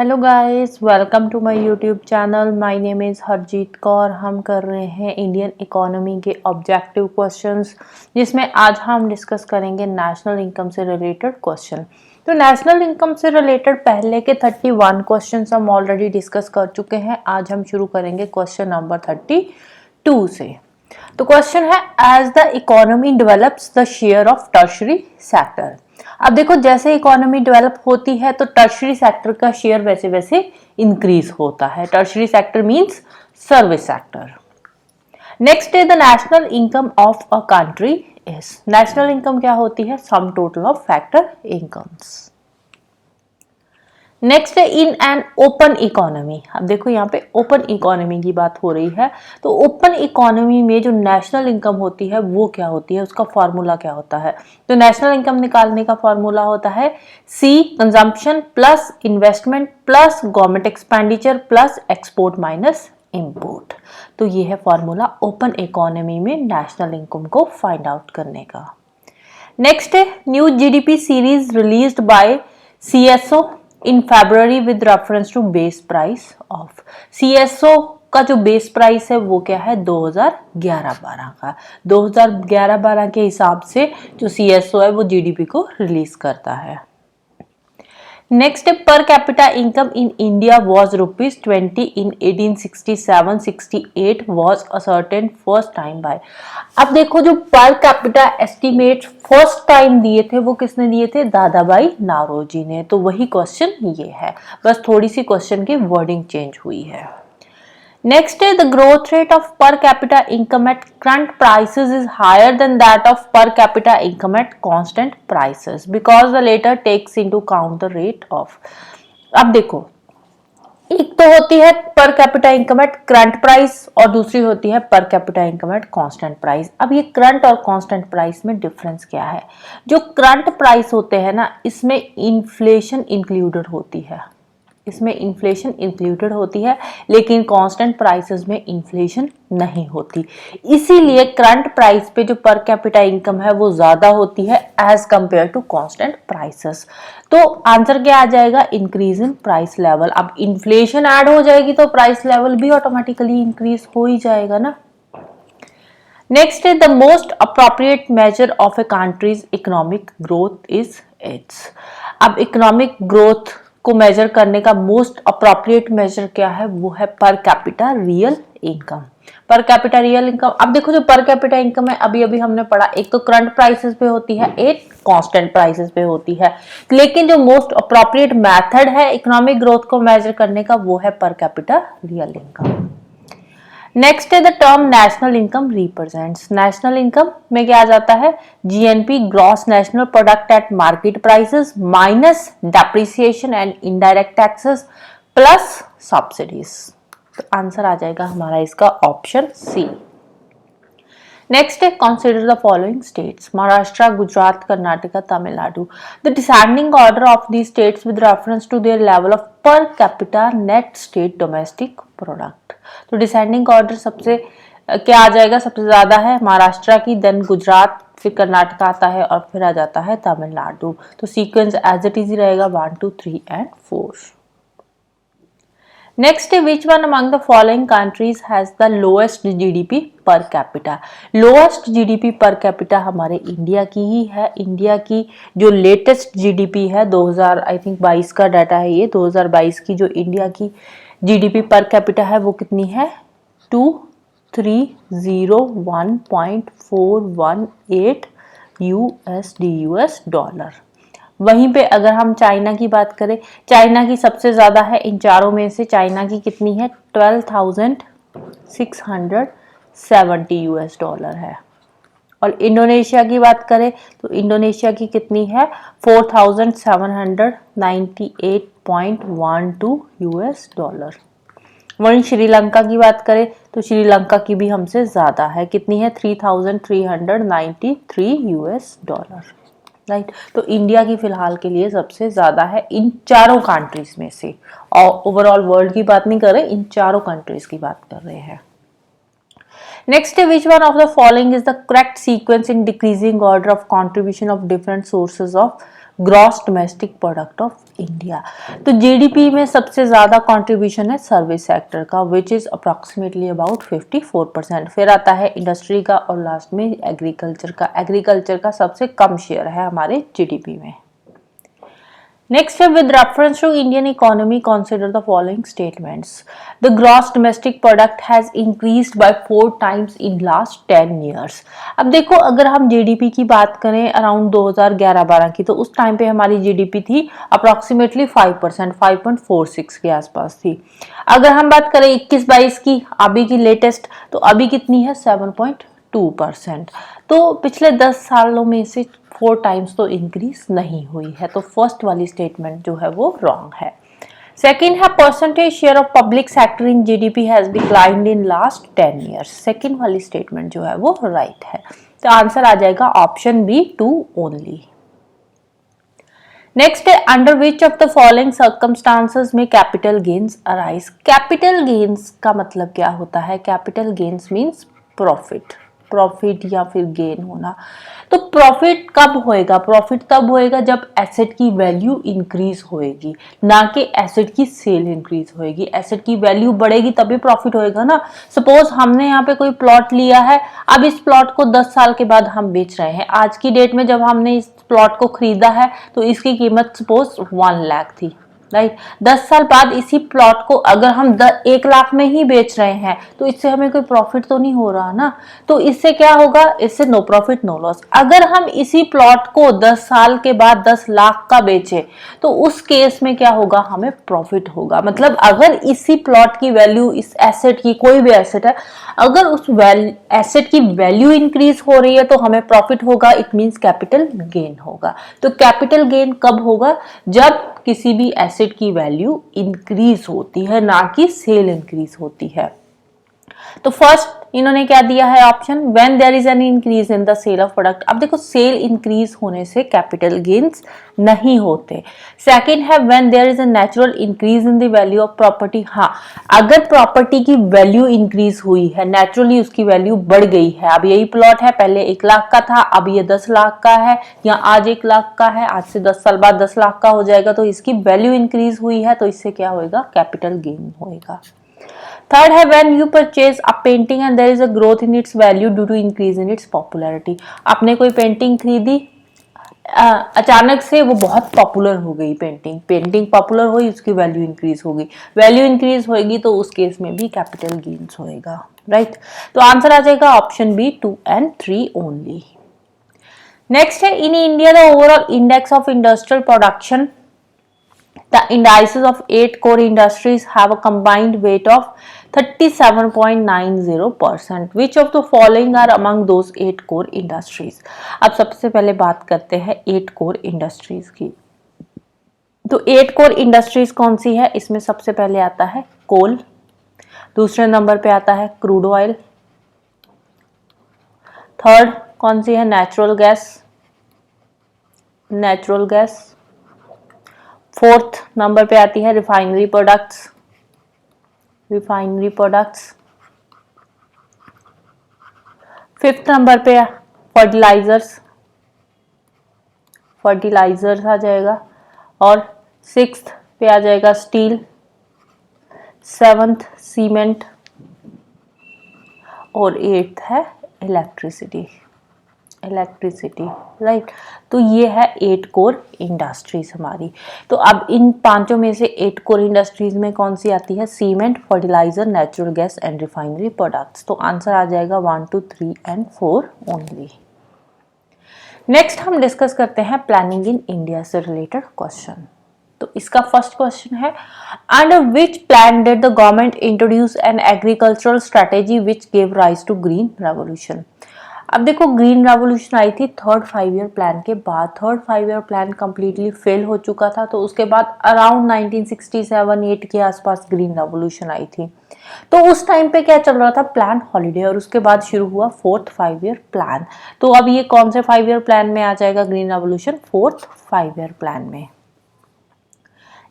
Hello guys, welcome to my YouTube channel. My name is Harjeet Kaur. हम कर रहे हैं इंडियन इकोनॉमी के ऑब्जेक्टिव क्वेश्चंस, जिसमें आज हम डिस्कस करेंगे नेशनल इनकम से रिलेटेड क्वेश्चन। तो नेशनल इनकम से रिलेटेड पहले के 31 क्वेश्चंस हम ऑलरेडी डिस्कस कर चुके हैं। आज हम शुरू करेंगे क्वेश्चन नंबर 32 से। तो क्वेश्चन है, as the economy develops the share of tertiary sector. अब देखो, जैसे इकोनॉमी डेवलप होती है तो टर्शरी सेक्टर का शेयर वैसे वैसे इंक्रीज होता है। Tertiary sector means service sector. Next है, the national income of a country is. National income क्या होती है? Sum total of factor incomes. Next है, इन एन ओपन इकोनॉमी। अब देखो, यहाँ पे ओपन इकोनॉमी की बात हो रही है। तो ओपन इकोनॉमी में जो नेशनल इनकम होती है वो क्या होती है, उसका फॉर्मूला क्या होता है? तो नेशनल इनकम निकालने का फॉर्मूला होता है C consumption plus investment plus government expenditure plus export minus import. तो ये है फॉर्मूला ओपन इकोनॉमी में नेशनल इनकम को फाइंड आउट करने का। नेक्स्ट है, new GDP series released by CSO in February with reference to base price of. CSO का जो बेस प्राइस है वो क्या है? 2011-12 का। 2011-12 के हिसाब से जो सीएसओ है वो जीडीपी को रिलीज करता है। नेक्स्ट है, per capita income in India was ₹20 in 1867-68 was ascertained first time by. अब देखो, जो per capita estimate first time दिए थे वो किसने दिए थे? दादाभाई नारोजी ने। तो वही क्वेश्चन ये है, बस थोड़ी सी क्वेश्चन की वर्डिंग चेंज हुई है। Next is the growth rate of per capita income at current prices is higher than that of per capita income at constant prices because the latter takes into account the rate of। अब देखो, एक तो होती है per capita income at current price और दूसरी होती है per capita income at constant price. अब ये करंट और कांस्टेंट प्राइस में डिफरेंस क्या है? जो करंट प्राइस होते हैं ना, इसमें इन्फ्लेशन इंक्लूडेड होती है। इसमें इन्फ्लेशन इंक्लूडेड होती है, लेकिन कांस्टेंट प्राइसेस में इन्फ्लेशन नहीं होती। इसीलिए करंट प्राइस पे जो पर कैपिटा इनकम है वो ज्यादा होती है as compared to constant prices. तो आंसर क्या आ जाएगा? Increase in price level. अब इन्फ्लेशन ऐड हो जाएगी तो प्राइस लेवल भी ऑटोमेटिकली इंक्रीज हो ही जाएगा ना। नेक्स्ट है, the most appropriate measure of a country's economic growth is its. अब इकोनॉमिक ग्रोथ को मेजर करने का मोस्ट अप्रोप्रिएट मेजर क्या है? वो है पर कैपिटा रियल इनकम। पर कैपिटा रियल इनकम। अब देखो, जो पर कैपिटा इनकम है अभी अभी हमने पढ़ा, एक तो करंट प्राइसेस पे होती है, एक कांस्टेंट प्राइसेस पे होती है। लेकिन जो मोस्ट अप्रोप्रिएट मेथड है इकोनॉमिक ग्रोथ को मेजर करने का वो है per capita real income. Next है, the term national income represents. National income में क्या आ जाता है? GNP, gross national product at market prices minus depreciation and indirect taxes plus subsidies. तो आंसर आ जाएगा हमारा इसका ऑप्शन सी। नेक्स्ट है, consider the following states: Maharashtra, Gujarat, Karnataka, Tamil Nadu. The descending order of the states with reference to their level of per capita net state domestic product. तो descending order सबसे क्या आ जाएगा? सबसे ज्यादा है महाराष्ट्र की, देन गुजरात, फिर कर्नाटका आता है और फिर आ जाता है तमिलनाडु। तो सीक्वेंस एज इट इज रहेगा 1, 2, 3 एंड 4। नेक्स्ट है, which one among the following countries has the lowest GDP per capita. Lowest GDP per capita हमारे इंडिया की ही है। इंडिया की जो लेटेस्ट जीडीपी है 2022 का डाटा है ये। 2022 की जो इंडिया की जीडीपी पर कैपिटा है वो कितनी है? 2301.418 यूएस डॉलर। वहीं पे अगर हम चाइना की बात करें, चाइना की सबसे ज्यादा है इन चारों में से। चाइना की कितनी है? 12,670 यूएस डॉलर है। और इंडोनेशिया की बात करें तो इंडोनेशिया की कितनी है? 4,798.12 यूएस डॉलर। वहीं श्रीलंका की बात करें तो श्रीलंका की भी हमसे ज्यादा है। कितनी है? 3,393 यूएस डॉलर। राइट। तो इंडिया की फिलहाल के लिए सबसे ज्यादा है इन चारों कंट्रीज में से। और ओवरऑल वर्ल्ड की बात नहीं कर रहे, इन चारों कंट्रीज की बात कर रहे हैं। Next, which one of the following is the correct sequence in decreasing order of contribution of different sources of gross domestic product of India. तो जीडीपी में सबसे ज्यादा कंट्रीब्यूशन है सर्विस सेक्टर का, विच इज अप्रोक्सीमेटली अबाउट 54%। फिर आता है industry का और लास्ट में एग्रीकल्चर का। एग्रीकल्चर का सबसे कम शेयर है हमारे जीडीपी में। Next, with reference to Indian economy, consider the following statements. The gross domestic product has increased by 4 times in last 10 years. अब देखो, अगर हम जीडीपी की बात करें अराउंड 2011-12 की, तो उस टाइम पे हमारी जीडीपी थी अप्रोक्सीमेटली 5%, 5.46 के आसपास थी। अगर हम बात करें 21-22 की, अभी की लेटेस्ट, तो अभी कितनी है 7.2%। तो पिछले 10 सालों में से 4 टाइम्स तो इंक्रीज नहीं हुई है। तो फर्स्ट वाली स्टेटमेंट जो है वो रॉन्ग है। सेकेंड है percentage share of public sector in GDP has declined in last 10 years. Second वाली स्टेटमेंट जो है वो राइट है। तो आंसर आ जाएगा ऑप्शन बी 2 ओनली। नेक्स्ट है under which of the following circumstances में capital gains arise. Capital gains का मतलब क्या होता है? कैपिटल गेन्स मीन्स प्रॉफिट या फिर गेन होना। तो प्रॉफिट कब होएगा? प्रॉफिट तब होएगा जब एसेट की वैल्यू इंक्रीज होएगी, ना कि एसेट की सेल इंक्रीज होएगी। एसेट की वैल्यू बढ़ेगी तभी प्रॉफिट होएगा ना। सपोज हमने यहाँ पे कोई प्लॉट लिया है, अब इस प्लॉट को 10 साल के बाद हम बेच रहे हैं। आज की डेट में जब हमने इस प्लॉट को खरीदा है तो इसकी कीमत सपोज 1 लाख थी, राइट। 10 साल बाद इसी प्लॉट को अगर हम 1 लाख में ही बेच रहे हैं तो इससे हमें कोई प्रॉफिट तो नहीं हो रहा ना। तो इससे क्या होगा? इससे नो प्रॉफिट नो लॉस। अगर हम इसी प्लॉट को 10 साल के बाद 10 लाख का बेचे तो उस केस में क्या होगा? हमें प्रॉफिट होगा। मतलब अगर इसी प्लॉट की वैल्यू, इस एसेट की, कोई भी एसेट है, अगर उस एसेट की वैल्यू इंक्रीज हो रही है तो हमें प्रॉफिट होगा। इट मींस कैपिटल गेन होगा। तो कैपिटल गेन कब होगा? जब किसी भी एसेट की वैल्यू इंक्रीज होती है, ना कि सेल इंक्रीज होती है। तो फर्स्ट इन्होंने क्या दिया है option, when there is an increase in the sale of product. अब देखो, सेल इंक्रीज होने से कैपिटल गेन्स नहीं होते। सेकंड है when there is a natural increase in the value of property. हाँ, अगर प्रॉपर्टी की वैल्यू इंक्रीज हुई है, नेचुरली उसकी वैल्यू बढ़ गई है। अब यही प्लॉट है, पहले 1 लाख का था, अब ये 10 लाख का है, या आज 1 लाख का है, आज से 10 साल बाद 10 लाख का हो जाएगा। तो इसकी वैल्यू इंक्रीज हुई है, तो इससे क्या होएगा? कैपिटल गेन होएगा। थर्ड है when you purchase a painting and there is a growth in its value due to increase in its popularity. आपने कोई पेंटिंग खरीदी, अचानक से वो बहुत पॉपुलर हो गई। पेंटिंग पॉपुलर हुई, उसकी वैल्यू इंक्रीज होगी। वैल्यू इंक्रीज होगी तो उस केस में भी कैपिटल गेन्स होएगा, राइट। तो आंसर आ जाएगा option B 2 and 3 only. Next है in India the overall index of industrial production, the indices of 8 core industries have a combined weight of 37.90%. Which of the following are among those 8 core industries? अब सबसे पहले बात करते हैं 8 core industries की। तो 8 core industries कौन सी है? इसमें सबसे पहले आता है कोल, दूसरे नंबर पे आता है क्रूड ऑयल, थर्ड कौन सी है? नेचुरल गैस, फोर्थ नंबर पे आती है रिफाइनरी प्रोडक्ट्स, फिफ्थ नंबर पे फर्टिलाइजर्स आ जाएगा, और सिक्स्थ पे आ जाएगा स्टील, सेवंथ सीमेंट, और एट्थ है इलेक्ट्रिसिटी, राइट। तो ये है 8 कोर इंडस्ट्रीज हमारी। तो अब इन पांचों में से 8 कोर इंडस्ट्रीज में कौन सी आती है? Cement, fertiliser, natural gas and refinery products. तो आंसर आ जाएगा 1, 2, 3 and 4 ओनली। नेक्स्ट हम डिस्कस करते हैं प्लानिंग इन इंडिया से रिलेटेड क्वेश्चन। तो इसका फर्स्ट क्वेश्चन है, under which plan did the government introduce an agricultural strategy which gave rise to green revolution. अब देखो, ग्रीन रेवोल्यूशन आई थी 3rd 5 ईयर प्लान के बाद। 3rd 5 year plan completely fail हो चुका था, तो उसके बाद अराउंड 1967-8 के आसपास ग्रीन रेवोल्यूशन आई थी। तो उस टाइम पे क्या चल रहा था? प्लान हॉलिडे, और उसके बाद शुरू हुआ 4th 5 ईयर प्लान। तो अब ये कौन से 5 ईयर प्लान में आ जाएगा green revolution? 4th 5 year plan में।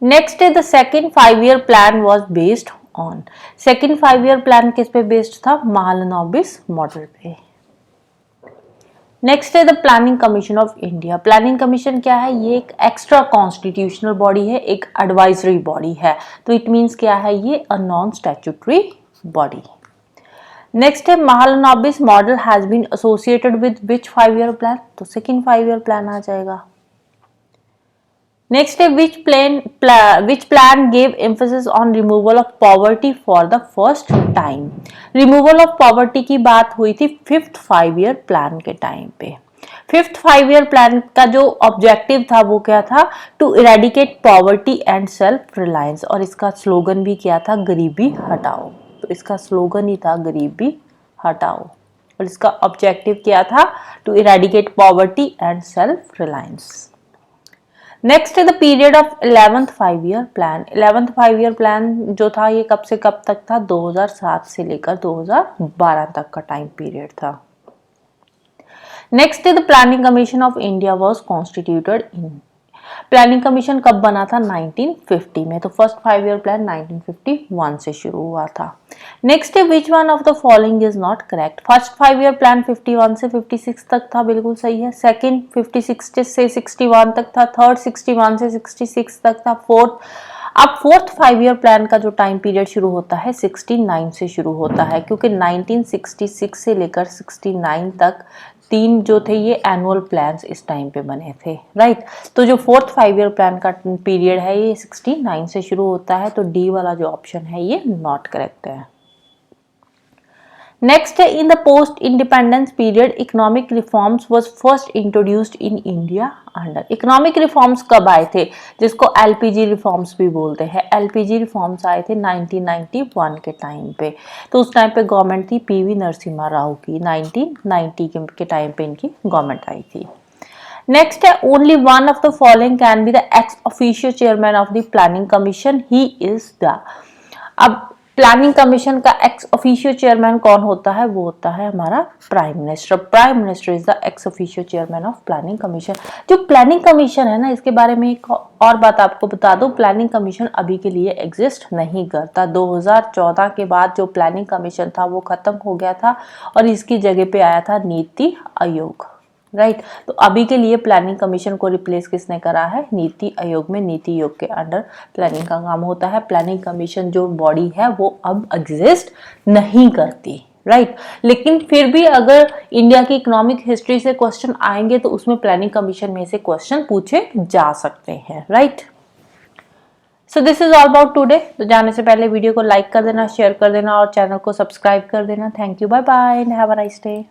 नेक्स्ट है the second 5 year plan was based on. Second 5 year plan किस पे बेस्ड था? महालनोबिस मॉडल पे। नेक्स्ट है the planning commission of India. Planning commission क्या है? ये एक एक्स्ट्रा कॉन्स्टिट्यूशनल बॉडी है, एक एडवाइजरी बॉडी है। तो इट मीन्स क्या है? ये a non statutory body. Next है Mahalanobis model has been associated with which 5 year plan? तो सेकंड 5 ईयर प्लान आ जाएगा। नेक्स्ट है which plan gave emphasis on removal of poverty for the first time? Removal of poverty की बात हुई थी 5th 5 year plan के टाइम पे। 5th 5 ईयर प्लान का जो ऑब्जेक्टिव था वो क्या था? To eradicate poverty and self reliance. और इसका स्लोगन भी क्या था? गरीबी हटाओ। तो इसका स्लोगन ही था गरीबी हटाओ, और इसका ऑब्जेक्टिव क्या था? To eradicate poverty and self reliance. Next है the period of 11th 5 year plan. 11th 5 year plan जो था ये कब से कब तक था? 2007 से लेकर 2012 तक का टाइम पीरियड था। नेक्स्ट है the planning commission of India was constituted in. Planning commission कब बना था? 1950 में। तो फर्स्ट 5 ईयर प्लान 1951 से शुरू हुआ था। नेक्स्ट है which one of the following is not correct? First 5 year plan 51 से 56 तक था, बिल्कुल सही है। सेकंड 56 से 61 तक था। थर्ड 61 से 66 तक था। फोर्थ 5 ईयर प्लान का जो टाइम पीरियड शुरू होता है 69 से शुरू होता है, क्योंकि 1966 से लेकर 69 तक तीन जो थे ये एनुअल प्लान्स इस टाइम पे बने थे, राइट। तो जो फोर्थ 5 ईयर प्लान का पीरियड है ये 69 से शुरू होता है। तो डी वाला जो ऑप्शन है ये नॉट करेक्ट है। नेक्स्ट है in the post independence period economic reforms was first introduced in India under. Economic reforms कब आए थे? जिसको एलपीजी रिफॉर्म्स भी बोलते हैं। एलपीजी रिफॉर्म्स आए थे 1991 के टाइम पे। तो उस टाइम पे गवर्नमेंट थी पीवी नरसिम्हा राव की। 1990 के टाइम पे इनकी गवर्नमेंट आई थी। नेक्स्ट है only one of the following can be the ex officio chairman of the planning commission. He is the. अब प्लानिंग कमीशन का एक्स ऑफिशियो चेयरमैन कौन होता है? वो होता है हमारा prime minister. Prime minister is the ex officio chairman of planning commission. जो प्लानिंग कमीशन है ना, इसके बारे में एक और बात आपको बता दूं, प्लानिंग कमीशन अभी के लिए एग्जिस्ट नहीं करता। 2014 के बाद जो प्लानिंग कमीशन था वो खत्म हो गया था और इसकी जगह पे आया था नीति आयोग, राइट। तो अभी के लिए प्लानिंग कमीशन को रिप्लेस किसने करा है? नीति आयोग में। नीति आयोग के अंडर प्लानिंग का काम होता है। प्लानिंग कमीशन जो बॉडी है वो अब एग्जिस्ट नहीं करती, राइट। लेकिन फिर भी अगर इंडिया की इकोनॉमिक हिस्ट्री से क्वेश्चन आएंगे तो उसमें प्लानिंग कमीशन में से क्वेश्चन पूछे जा सकते हैं, right. So this is all about today. तो जाने से पहले वीडियो को लाइक कर देना, शेयर कर देना और चैनल को सब्सक्राइब कर देना। Thank you, bye bye and have a nice day.